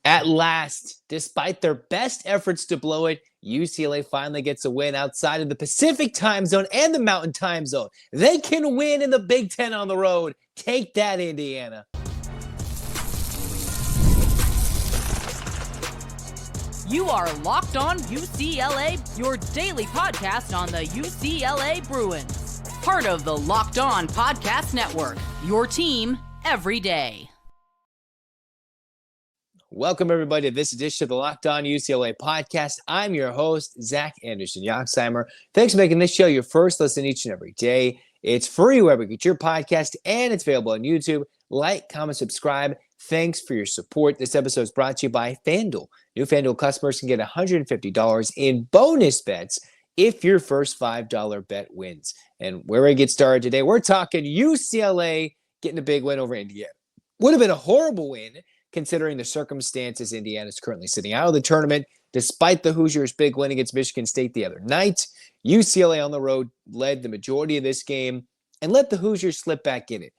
At last, despite their best efforts to blow it, UCLA finally gets a win outside of the Pacific time zone and the Mountain time zone. They can win in the Big Ten on the road. Take that, Indiana. You are Locked On UCLA, your daily podcast on the UCLA Bruins. Part of the Locked On Podcast Network, your team every day. Welcome, everybody, to this edition of the Locked On UCLA podcast. I'm your host, Zach Anderson-Yoxsimer. Thanks for making this show your first listen each and every day. It's free wherever you get your podcast, and it's available on YouTube. Like, comment, subscribe. Thanks for your support. This episode is brought to you by FanDuel. New FanDuel customers can get $150 in bonus bets if your first $5 bet wins. And where we get started today, we're talking UCLA getting a big win over Indiana. Would have been a horrible win considering the circumstances. Indiana is currently sitting out of the tournament. Despite the Hoosiers' big win against Michigan State the other night, UCLA on the road led the majority of this game and let the Hoosiers slip back in it.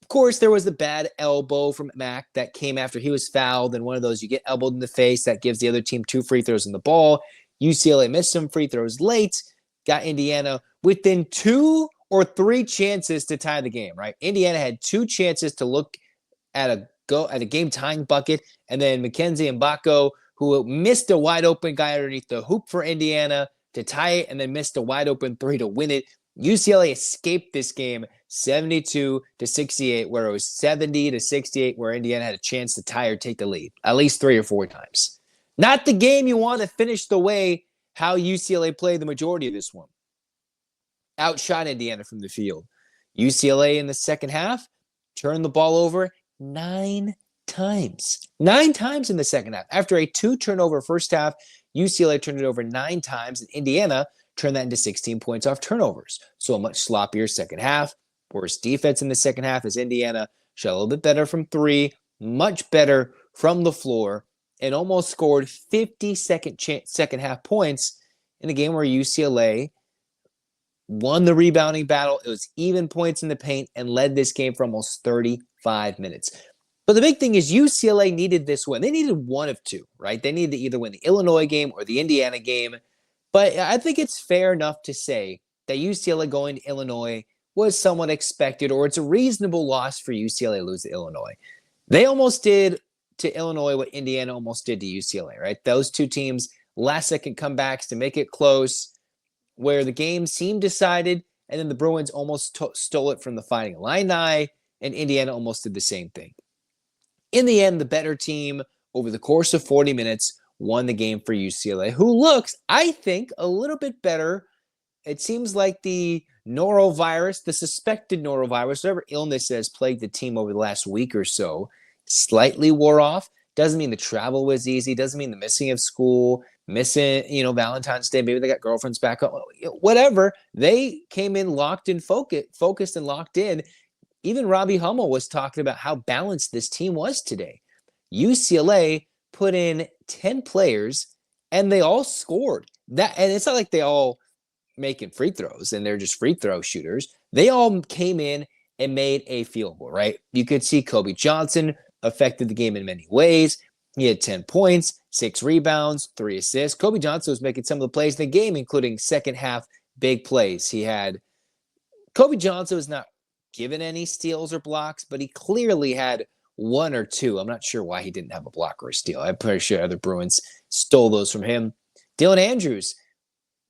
Of course, there was the bad elbow from Mack that came after he was fouled, and one of those you get elbowed in the face that gives the other team 2 free throws in the ball. UCLA missed some free throws late, got Indiana within 2 or 3 chances to tie the game, right? Indiana had 2 chances to look at a game-tying bucket, and then Mackenzie Mbako, who missed a wide-open guy underneath the hoop for Indiana to tie it, and then missed a wide-open 3 to win it. UCLA escaped this game 72-68, where it was 70-68, where Indiana had a chance to tie or take the lead at least 3 or 4 times. Not the game you want to finish the way how UCLA played the majority of this one. Outshot Indiana from the field. UCLA in the second half turned the ball over 9 times. 9 times in the second half. After a 2-turnover first half, UCLA turned it over 9 times, and Indiana turned that into 16 points off turnovers. So a much sloppier second half. Worse defense in the second half as Indiana shot a little bit better from 3, much better from the floor, and almost scored 50 second half points in a game where UCLA won the rebounding battle. It was even points in the paint and led this game for almost 35 minutes. But the big thing is UCLA needed this win. They needed one of 2, right? They needed to either win the Illinois game or the Indiana game. But I think it's fair enough to say that UCLA going to Illinois was somewhat expected, or it's a reasonable loss for UCLA to lose to Illinois. They almost did to Illinois what Indiana almost did to UCLA, right? Those 2 teams, last-second comebacks to make it close, where the game seemed decided, and then the Bruins almost stole it from the Fighting Illini, and Indiana almost did the same thing. In the end, the better team, over the course of 40 minutes, won the game for UCLA, who looks, I think, a little bit better. It seems like the norovirus, the suspected norovirus, whatever illness has plagued the team over the last week or so, slightly wore off. Doesn't mean the travel was easy. Doesn't mean the missing of school, missing, Valentine's Day. Maybe they got girlfriends back home. Whatever. They came in locked and focused and locked in. Even Robbie Hummel was talking about how balanced this team was today. UCLA put in 10 players, and they all scored. And it's not like they all making free throws and they're just free throw shooters. They all came in and made a field goal, right? You could see Kobe Johnson affected the game in many ways. He had 10 points, 6 rebounds, 3 assists. Kobe Johnson was making some of the plays in the game, including second half big plays. Kobe Johnson was not given any steals or blocks, but he clearly had 1 or 2. I'm not sure why he didn't have a block or a steal. I'm pretty sure other Bruins stole those from him. Dylan Andrews,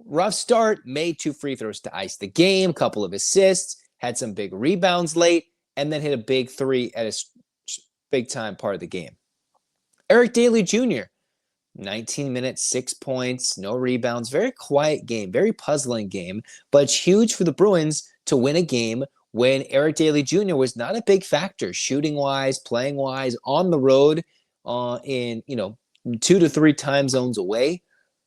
rough start, made 2 free throws to ice the game, couple of assists, had some big rebounds late, and then hit a big 3 at a big-time part of the game. Eric Daly Jr., 19 minutes, 6 points, no rebounds, very quiet game, very puzzling game, but it's huge for the Bruins to win a game when Eric Daly Jr. was not a big factor, shooting-wise, playing-wise, on the road, in 2 to 3 time zones away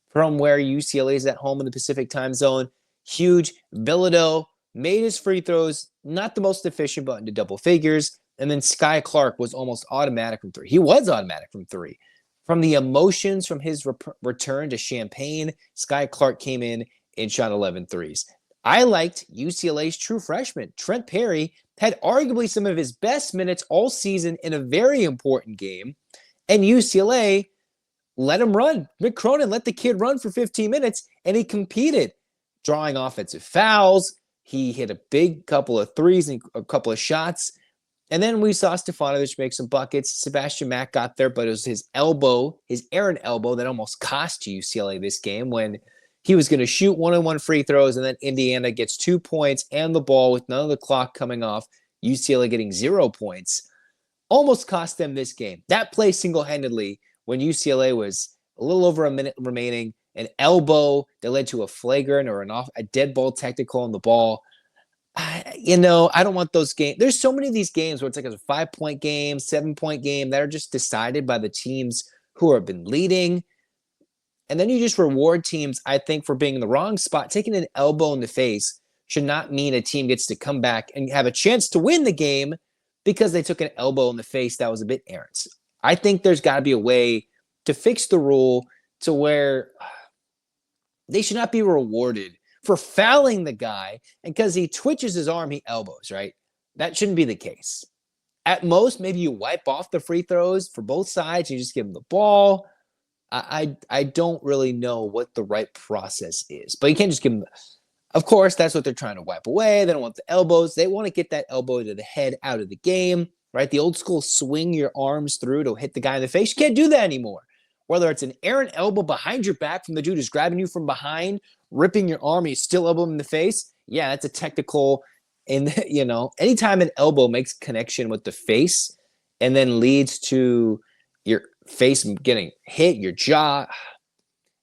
from where UCLA is at home in the Pacific time zone. Huge. Bilodeau made his free throws, not the most efficient, but into double figures. And then Sky Clark was almost automatic from 3. He was automatic from 3. From the emotions from his return to Champaign, Sky Clark came in and shot 11 threes. I liked UCLA's true freshman. Trent Perry had arguably some of his best minutes all season in a very important game. And UCLA let him run. Mick Cronin let the kid run for 15 minutes, and he competed, drawing offensive fouls. He hit a big couple of threes and a couple of shots. And then we saw Stefanovic make some buckets. Sebastian Mack got there, but it was his elbow, his errant elbow, that almost cost UCLA this game when he was going to shoot 1-on-1 free throws, and then Indiana gets 2 points and the ball with none of the clock coming off. UCLA getting 0 points. Almost cost them this game. That play single-handedly, when UCLA was a little over a minute remaining, an elbow that led to a flagrant or a dead ball technical on the ball. I don't want those games. There's so many of these games where it's like a 5-point game, 7-point game that are just decided by the teams who have been leading. And then you just reward teams, I think, for being in the wrong spot. Taking an elbow in the face should not mean a team gets to come back and have a chance to win the game because they took an elbow in the face that was a bit errant. I think there's got to be a way to fix the rule to where they should not be rewarded for fouling the guy, and because he twitches his arm, he elbows, right? That shouldn't be the case. At most, maybe you wipe off the free throws for both sides. You just give them the ball. I don't really know what the right process is, but you can't just give them. Of course, that's what they're trying to wipe away. They don't want the elbows. They want to get that elbow to the head out of the game, right? The old school swing your arms through to hit the guy in the face. You can't do that anymore. Whether it's an errant elbow behind your back from the dude who's grabbing you from behind, ripping your arm, and you still elbow him in the face. Yeah, that's a technical. And, anytime an elbow makes connection with the face and then leads to your face getting hit, your jaw,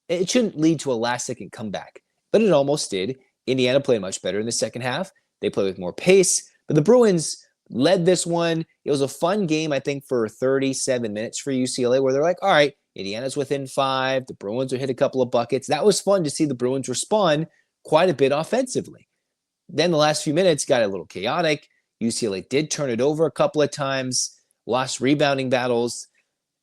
it shouldn't lead to a last-second comeback. But it almost did. Indiana played much better in the second half. They played with more pace. But the Bruins led this one. It was a fun game, I think, for 37 minutes for UCLA, where they're like, all right, Indiana's within 5. The Bruins will hit a couple of buckets. That was fun to see the Bruins respond quite a bit offensively. Then the last few minutes got a little chaotic. UCLA did turn it over a couple of times, lost rebounding battles,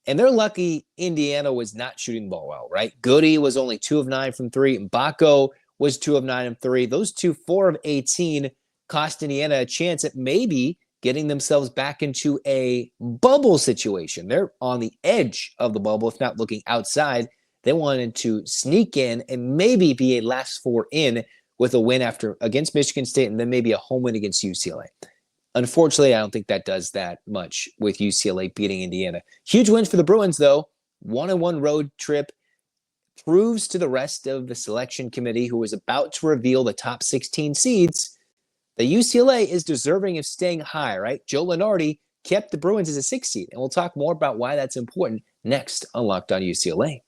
and they're lucky Indiana was not shooting the ball well, right? Goody was only 2 of 9 from 3. Mbako was 2 of 9 from 3. Those two, 4 of 18, cost Indiana a chance at maybe getting themselves back into a bubble situation. They're on the edge of the bubble, if not looking outside. They wanted to sneak in and maybe be a last 4 in with a win against Michigan State and then maybe a home win against UCLA. Unfortunately, I don't think that does that much with UCLA beating Indiana. Huge wins for the Bruins, though. 1-on-1 road trip proves to the rest of the selection committee, who was about to reveal the top 16 seeds, that UCLA is deserving of staying high, right? Joe Lunardi kept the Bruins as a 6th seed, and we'll talk more about why that's important next on Locked On UCLA.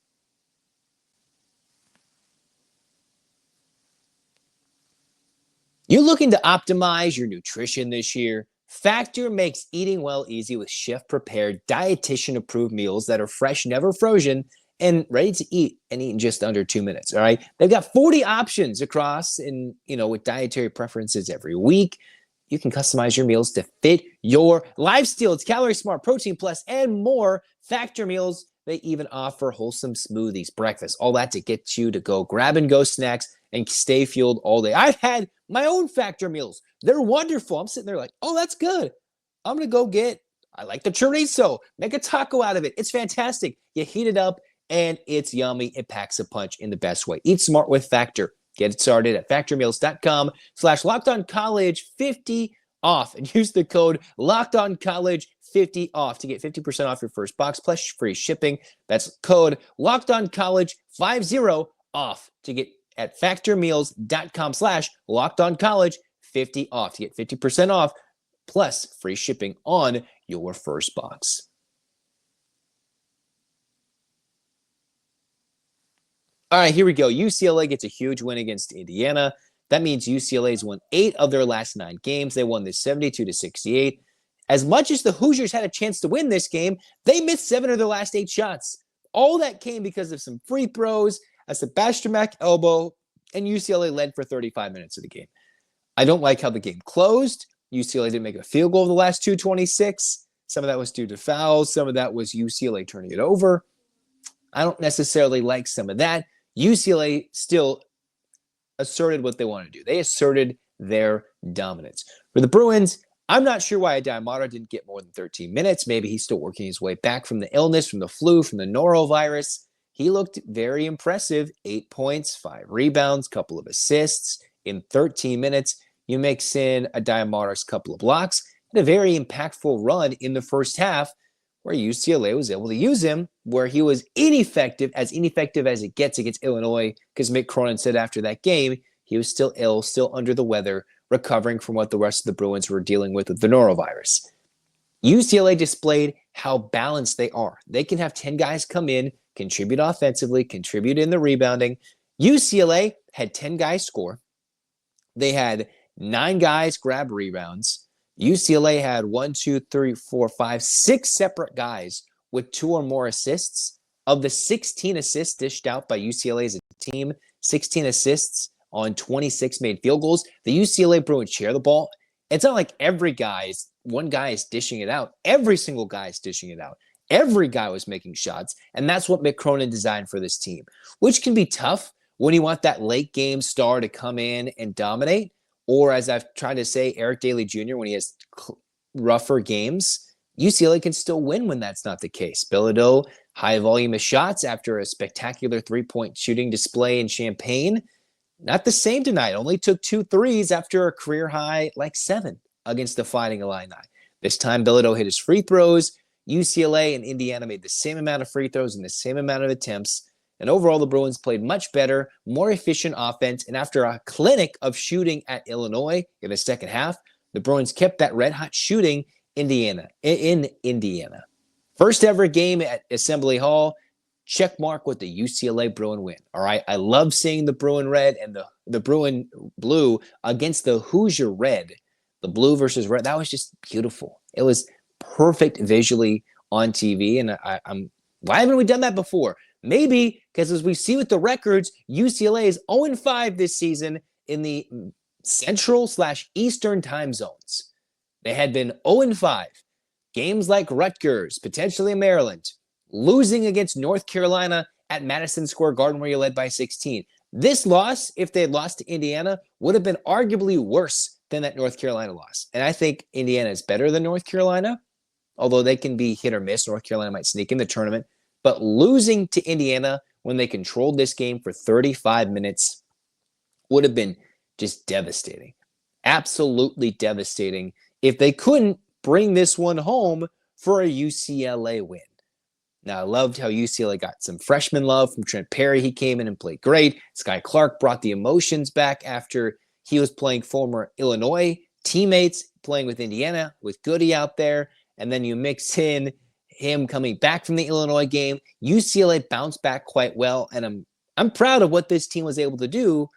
You're looking to optimize your nutrition this year? Factor makes eating well easy with chef-prepared, dietitian-approved meals that are fresh, never frozen, and ready to eat and eat in just under 2 minutes, all right? They've got 40 options across with dietary preferences every week. You can customize your meals to fit your lifestyle. It's Calorie Smart, Protein Plus, and more. Factor meals, they even offer wholesome smoothies, breakfast, all that to get you to go grab-and-go snacks and stay fueled all day. I've had my own Factor meals. They're wonderful. I'm sitting there like, oh, that's good. I'm going to go I like the chorizo. Make a taco out of it. It's fantastic. You heat it up, and it's yummy. It packs a punch in the best way. Eat smart with Factor. Get it started at factormeals.com/LockedOnCollege50 off and use the code LockedOnCollege50 off to get 50% off your first box plus free shipping. That's code LockedOnCollege50 off to get at factormeals.com/LockedOnCollege50 off to get 50% off plus free shipping on your first box. All right, here we go. UCLA gets a huge win against Indiana. That means UCLA's won 8 of their last 9 games. They won this 72-68. As much as the Hoosiers had a chance to win this game, they missed 7 of their last 8 shots. All that came because of some free throws, a Sebastian Mack elbow, and UCLA led for 35 minutes of the game. I don't like how the game closed. UCLA didn't make a field goal in the last 2:26. Some of that was due to fouls. Some of that was UCLA turning it over. I don't necessarily like some of that. UCLA still asserted what they wanted to do. They asserted their dominance. For the Bruins, I'm not sure why Diamara didn't get more than 13 minutes. Maybe he's still working his way back from the illness, from the flu, from the norovirus. He looked very impressive. 8 points, 5 rebounds, couple of assists in 13 minutes. You mix in a Diamara's couple of blocks, and a very impactful run in the first half where UCLA was able to use him, where he was ineffective as it gets against Illinois, because Mick Cronin said after that game, he was still ill, still under the weather, recovering from what the rest of the Bruins were dealing with the norovirus. UCLA displayed how balanced they are. They can have 10 guys come in, contribute offensively, contribute in the rebounding. UCLA had 10 guys score. They had 9 guys grab rebounds. UCLA had 6 separate guys with 2 or more assists. Of the 16 assists dished out by UCLA as a team, 16 assists on 26 made field goals. The UCLA Bruins share the ball. It's not like one guy is dishing it out. Every single guy is dishing it out. Every guy was making shots, and that's what Mick Cronin designed for this team, which can be tough when you want that late game star to come in and dominate, or as I've tried to say, Eric Daly Jr., when he has rougher games. UCLA can still win when that's not the case. Bilodeau, high volume of shots after a spectacular three-point shooting display in Champaign. Not the same tonight. Only took 2 threes after a career high 7 against the Fighting Illini. This time, Bilodeau hit his free throws. UCLA and Indiana made the same amount of free throws and the same amount of attempts. And overall, the Bruins played much better, more efficient offense. And after a clinic of shooting at Illinois in the second half, the Bruins kept that red-hot shooting in Indiana. First ever game at Assembly Hall. Check mark with the UCLA Bruin win. All right. I love seeing the Bruin red and the Bruin blue against the Hoosier red. The blue versus red. That was just beautiful. It was perfect visually on TV. And why haven't we done that before? Maybe because as we see with the records, UCLA is 0-5 this season in the Central/Eastern time zones. They had been 0-5. Games like Rutgers, potentially Maryland, losing against North Carolina at Madison Square Garden where you led by 16. This loss, if they had lost to Indiana, would have been arguably worse than that North Carolina loss. And I think Indiana is better than North Carolina, although they can be hit or miss. North Carolina might sneak in the tournament. But losing to Indiana when they controlled this game for 35 minutes would have been just devastating. Absolutely devastating if they couldn't bring this one home for a UCLA win. Now, I loved how UCLA got some freshman love from Trent Perry. He came in and played great. Sky Clark brought the emotions back after he was playing former Illinois teammates, playing with Indiana, with Goody out there. And then you mix in him coming back from the Illinois game. UCLA bounced back quite well. And I'm proud of what this team was able to do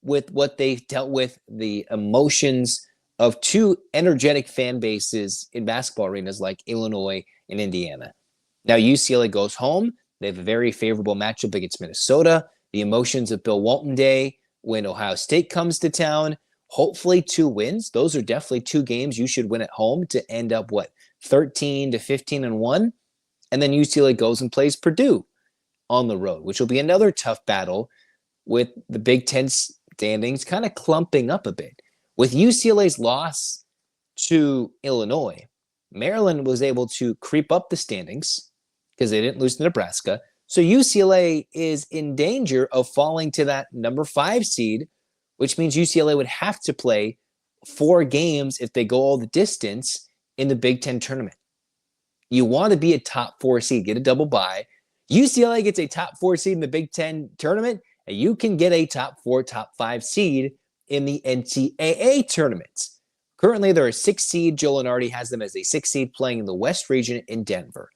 with what they dealt with, the emotions of 2 energetic fan bases in basketball arenas like Illinois and Indiana. Now UCLA goes home. They have a very favorable matchup against Minnesota. The emotions of Bill Walton Day when Ohio State comes to town. Hopefully 2 wins. Those are definitely 2 games you should win at home to end up, 13-15-1. And then UCLA goes and plays Purdue on the road, which will be another tough battle with the Big Ten standings kind of clumping up a bit. With UCLA's loss to Illinois, Maryland was able to creep up the standings because they didn't lose to Nebraska. So UCLA is in danger of falling to that number 5 seed, which means UCLA would have to play 4 games if they go all the distance in the Big Ten tournament. You want to be a top 4 seed, get a double bye. UCLA gets a top 4 seed in the Big Ten tournament, and you can get a top 4, top 5 seed in the NCAA tournaments. Currently, they're a 6 seed. Joe Lunardi has them as a 6 seed playing in the West region in Denver.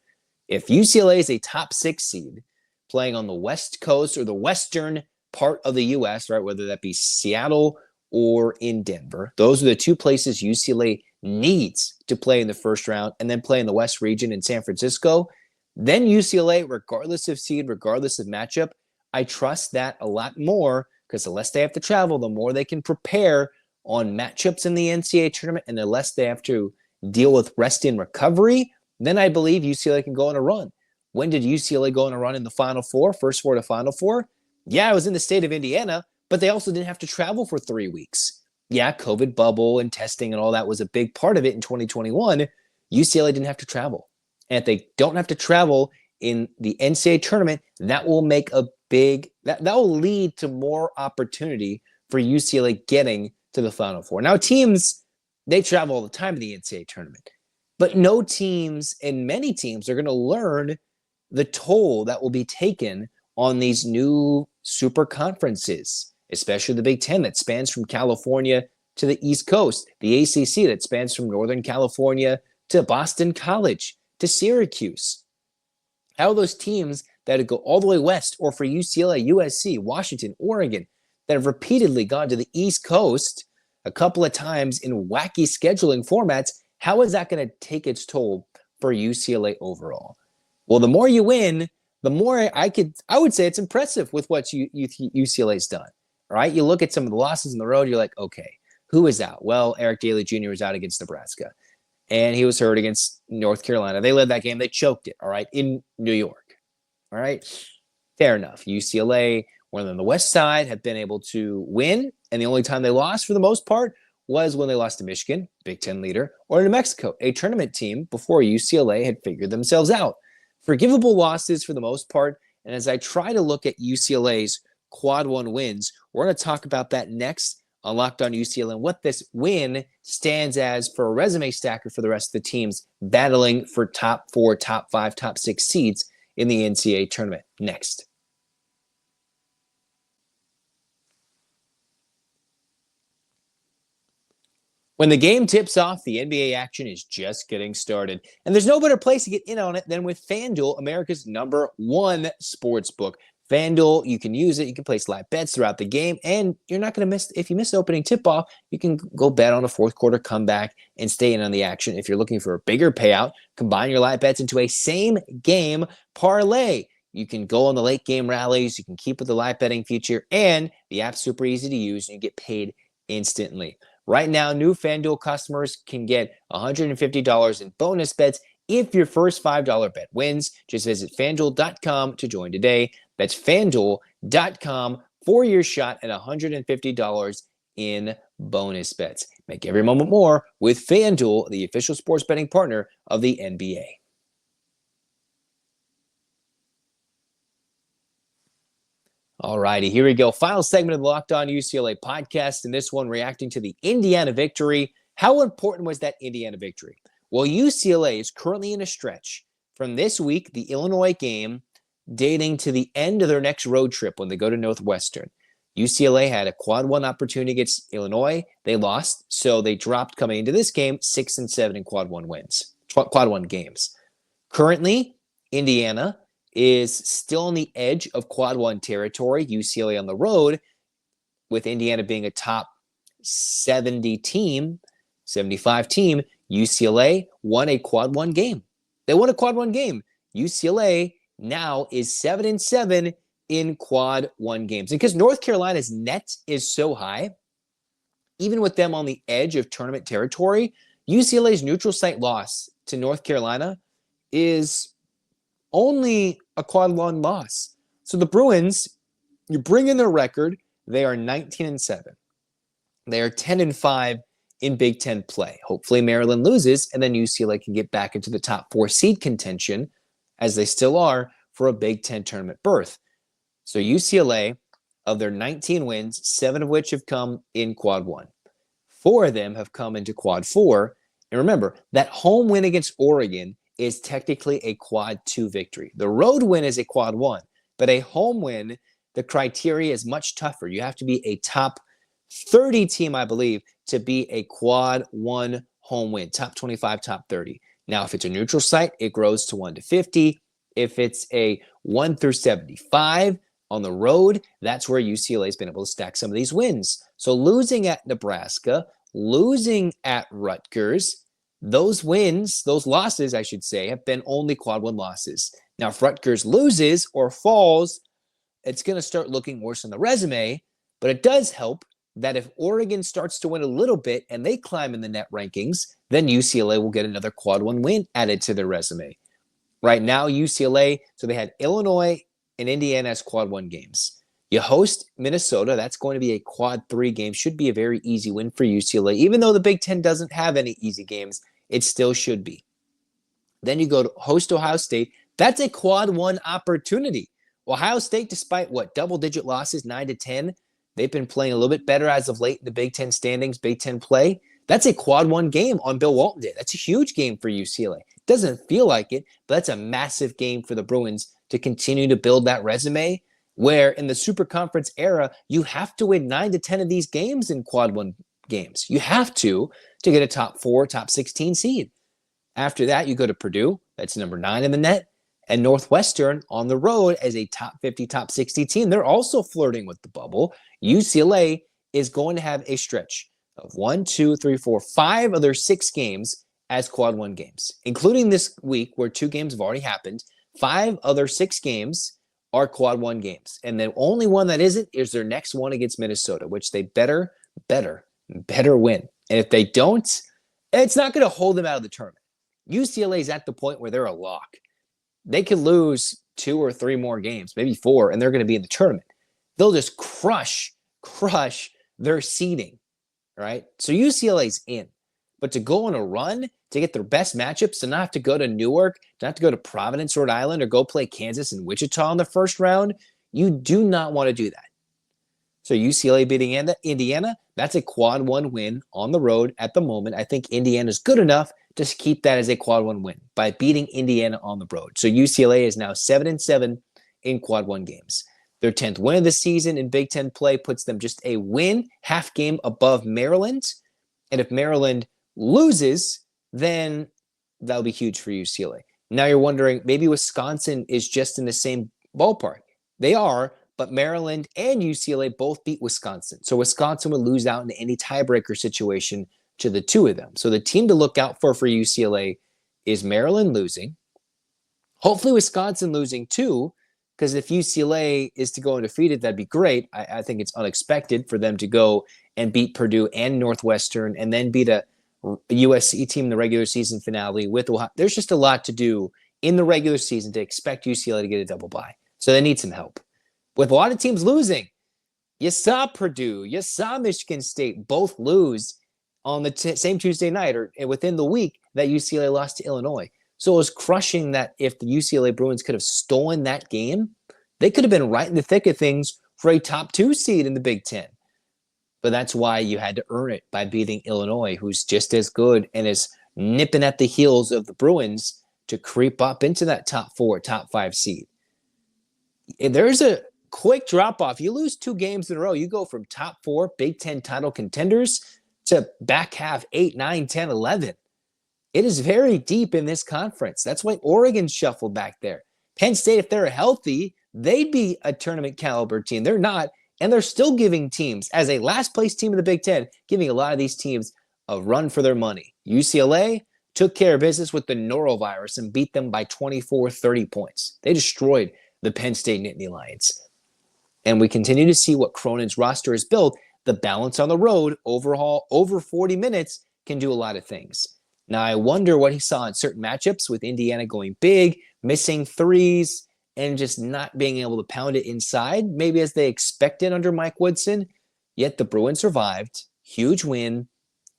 If UCLA is a top 6 seed playing on the West Coast or the western part of the U.S., right, whether that be Seattle or in Denver, those are the 2 places UCLA needs to play in the first round and then play in the West region in San Francisco. Then UCLA, regardless of seed, regardless of matchup, I trust that a lot more because the less they have to travel, the more they can prepare on matchups in the NCAA tournament, and the less they have to deal with rest and recovery, then I believe UCLA can go on a run. When did UCLA go on a run in the Final Four, first 4 to Final Four? Yeah, it was in the state of Indiana, but they also didn't have to travel for 3 weeks. yeah, COVID bubble and testing and all that was a big part of it in 2021. UCLA didn't have to travel. And if they don't have to travel in the NCAA tournament, that will make a that will lead to more opportunity for UCLA getting to the Final Four. Now, teams, they travel all the time to the NCAA tournament, but no teams and many teams are going to learn the toll that will be taken on these new super conferences, especially the Big Ten that spans from California to the East Coast, the ACC that spans from Northern California to Boston College to Syracuse. How are those teams that go all the way west, or for UCLA, USC, Washington, Oregon, that have repeatedly gone to the East Coast a couple of times in wacky scheduling formats, how is that going to take its toll for UCLA overall? Well, the more you win, the more I would say it's impressive with what UCLA's done. All right, you look at some of the losses on the road, you're like, okay, who is out? Well, Eric Daly Jr. was out against Nebraska, and he was hurt against North Carolina. They led that game. They choked it, all right, in New York. All right, fair enough. UCLA, when on the west side, have been able to win, and the only time they lost for the most part was when they lost to Michigan, Big Ten leader, or New Mexico, a tournament team before UCLA had figured themselves out. Forgivable losses for the most part, and as I try to look at UCLA's quad one wins, we're going to talk about that next on Locked On UCLA and what this win stands as for a resume stacker for the rest of the teams battling for top 4, top 5, top 6 seeds in the NCAA tournament. Next. When the game tips off, the NBA action is just getting started. And there's no better place to get in on it than with FanDuel, America's #1 sportsbook. FanDuel, you can use it. You can place live bets throughout the game. And you're not going to miss, if you miss the opening tip-off, you can go bet on a fourth quarter comeback and stay in on the action. If you're looking for a bigger payout, combine your live bets into a same game parlay. You can go on the late game rallies. You can keep with the live betting feature. And the app's super easy to use and you get paid instantly. Right now, new FanDuel customers can get $150 in bonus bets if your first $5 bet wins. Just visit FanDuel.com to join today. That's FanDuel.com for your shot at $150 in bonus bets. Make every moment more with FanDuel, the official sports betting partner of the NBA. All righty, here we go. Final segment of the Locked On UCLA podcast, and this one reacting to the Indiana victory. How important was that Indiana victory? Well, UCLA is currently in a stretch from this week, the Illinois game, dating to the end of their next road trip when they go to Northwestern. UCLA had a quad one opportunity against Illinois. They lost, so they dropped coming into this game 6-7 in quad one games. Currently, Indiana is still on the edge of quad one territory. UCLA on the road, with Indiana being a top 75 team. UCLA won a quad one game. They won a quad one game. UCLA now is 7-7 in quad one games. And because North Carolina's net is so high, even with them on the edge of tournament territory, UCLA's neutral site loss to North Carolina is only a quad one loss. So the Bruins, you bring in their record, they are 19-7. They are 10-5 in Big Ten play. Hopefully Maryland loses, and then UCLA can get back into the top 4 seed contention, as they still are, for a Big Ten tournament berth. So UCLA, of their 19 wins, 7 of which have come in quad one. 4 of them have come into quad 4. And remember, that home win against Oregon is technically a quad 2 victory. The road win is a quad 1, but a home win, the criteria is much tougher. You have to be a top 30 team, I believe, to be a quad 1 home win, top 25, top 30. Now, if it's a neutral site, it grows to 1-50. If it's a 1-75 on the road, that's where UCLA has been able to stack some of these wins. So losing at Nebraska, losing at Rutgers, those losses, I should say, have been only quad 1 losses. Now, if Rutgers loses or falls, it's going to start looking worse on the resume, but it does help that if Oregon starts to win a little bit and they climb in the net rankings, then UCLA will get another quad 1 win added to their resume. Right now, UCLA, so they had Illinois and Indiana as quad 1 games. You host Minnesota. That's going to be a quad 3 game. Should be a very easy win for UCLA. Even though the Big Ten doesn't have any easy games, it still should be. Then you go to host Ohio State. That's a quad 1 opportunity. Ohio State, despite double-digit losses, 9-10, they've been playing a little bit better as of late in the Big Ten standings, Big Ten play. That's a quad 1 game on Bill Walton Day. That's a huge game for UCLA. Doesn't feel like it, but that's a massive game for the Bruins to continue to build that resume, where in the Super Conference era, you have to win 9 to 10 of these games in quad 1 games. You have to get a top 4, top 16 seed. After that, you go to Purdue. That's number 9 in the net. And Northwestern on the road as a top 50, top 60 team. They're also flirting with the bubble. UCLA is going to have a stretch of 5 of their 6 games as quad 1 games, including this week where 2 games have already happened. 5 other 6 games are quad 1 games. And the only one that isn't is their next one against Minnesota, which they better win. And if they don't, it's not going to hold them out of the tournament. UCLA is at the point where they're a lock. They could lose 2 or 3 more games, maybe 4, and they're going to be in the tournament. They'll just crush their seeding, right? So UCLA's in. But to go on a run, to get their best matchups, to not have to go to Newark, to not have to go to Providence, Rhode Island, or go play Kansas and Wichita in the first round, you do not want to do that. So UCLA beating Indiana, that's a quad 1 win on the road at the moment. I think Indiana's good enough to keep that as a quad 1 win by beating Indiana on the road. So UCLA is now 7-7 in quad 1 games. Their 10th win of the season in Big Ten play puts them just a win, half game above Maryland. And if Maryland loses, then that'll be huge for UCLA. Now you're wondering, maybe Wisconsin is just in the same ballpark. They are, but Maryland and UCLA both beat Wisconsin. So Wisconsin would lose out in any tiebreaker situation to the 2 of them. So the team to look out for UCLA is Maryland losing. Hopefully Wisconsin losing too, because if UCLA is to go undefeated, that'd be great. I think it's unexpected for them to go and beat Purdue and Northwestern and then beat a USC team in the regular season finale with Ohio. There's just a lot to do in the regular season to expect UCLA to get a double bye. So they need some help. With a lot of teams losing, you saw Purdue, you saw Michigan State both lose on the same Tuesday night or within the week that UCLA lost to Illinois. So it was crushing that if the UCLA Bruins could have stolen that game, they could have been right in the thick of things for a top 2 seed in the Big Ten. But that's why you had to earn it by beating Illinois, who's just as good and is nipping at the heels of the Bruins to creep up into that top 4, top 5 seed. And there's a quick drop-off. You lose 2 games in a row. You go from top 4 Big Ten title contenders to back half 8, 9, 10, 11. It is very deep in this conference. That's why Oregon shuffled back there. Penn State, if they're healthy, they'd be a tournament caliber team. They're not, and they're still giving teams, as a last place team in the Big Ten, giving a lot of these teams a run for their money. UCLA took care of business with the norovirus and beat them by 24, 30 points. They destroyed the Penn State Nittany Lions. And we continue to see what Cronin's roster has built. The balance on the road, overhaul, over 40 minutes, can do a lot of things. Now, I wonder what he saw in certain matchups with Indiana going big, missing threes, and just not being able to pound it inside, maybe as they expected under Mike Woodson. Yet the Bruins survived. Huge win.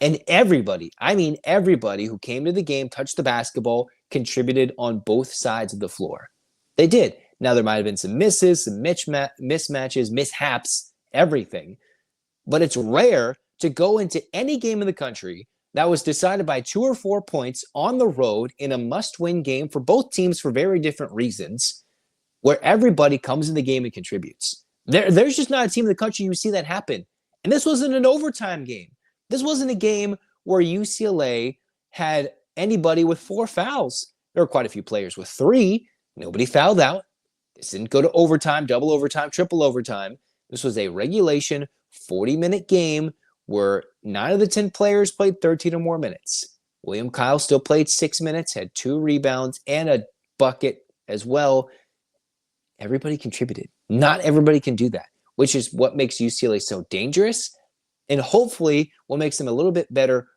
And everybody, I mean everybody who came to the game, touched the basketball, contributed on both sides of the floor. They did. Now, there might have been some misses, some mismatches, mishaps, everything. But it's rare to go into any game in the country that was decided by 2 or 4 points on the road in a must-win game for both teams for very different reasons, where everybody comes in the game and contributes. There's just not a team in the country you see that happen. And this wasn't an overtime game. This wasn't a game where UCLA had anybody with 4 fouls. There were quite a few players with 3. Nobody fouled out. This didn't go to overtime, double overtime, triple overtime. This was a regulation 40-minute game where 9 of the 10 players played 13 or more minutes. William Kyle still played 6 minutes, had 2 rebounds, and a bucket as well. Everybody contributed. Not everybody can do that, which is what makes UCLA so dangerous, and hopefully what makes them a little bit better,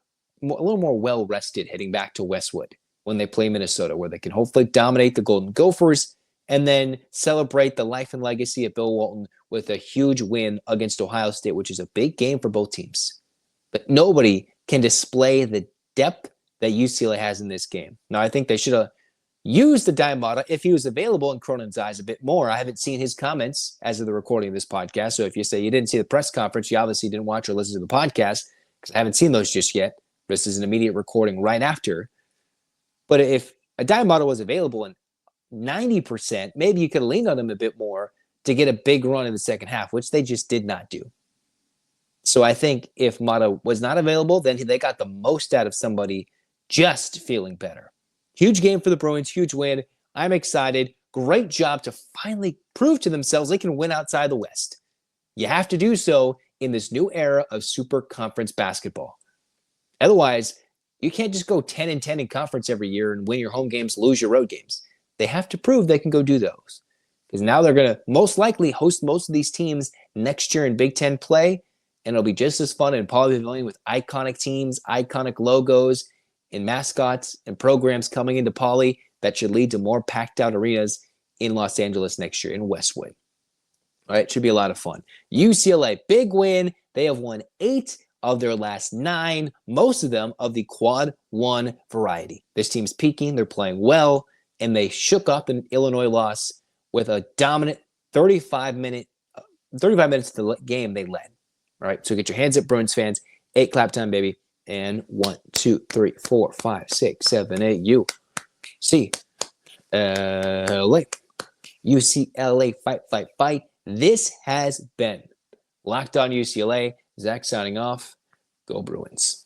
a little more well-rested heading back to Westwood when they play Minnesota, where they can hopefully dominate the Golden Gophers and then celebrate the life and legacy of Bill Walton with a huge win against Ohio State, which is a big game for both teams. But nobody can display the depth that UCLA has in this game. Now, I think they should have used the Diamata if he was available in Cronin's eyes a bit more. I haven't seen his comments as of the recording of this podcast. So if you say you didn't see the press conference, you obviously didn't watch or listen to the podcast, because I haven't seen those just yet. This is an immediate recording right after. But if a Diamata was available in 90%, maybe you could have leaned on him a bit more to get a big run in the second half, which they just did not do. So I think if Mata was not available, then they got the most out of somebody just feeling better. Huge game for the Bruins, huge win. I'm excited. Great job to finally prove to themselves they can win outside the West. You have to do so in this new era of super conference basketball. Otherwise, you can't just go 10-10 in conference every year and win your home games, lose your road games. They have to prove they can go do those. Because now they're going to most likely host most of these teams next year in Big Ten play, and it'll be just as fun in Pauley Pavilion with iconic teams, iconic logos, and mascots and programs coming into Pauley that should lead to more packed out arenas in Los Angeles next year in Westwood. All right, should be a lot of fun. UCLA, big win. They have won 8 of their last 9, most of them of the quad 1 variety. This team's peaking, they're playing well, and they shook up an Illinois loss with a dominant 35 minutes of the game they led. All right, so get your hands up, Bruins fans. 8 clap time, baby. And 1, 2, 3, 4, 5, 6, 7, 8. UCLA, fight, fight, fight. This has been Locked On UCLA. Zach signing off. Go Bruins.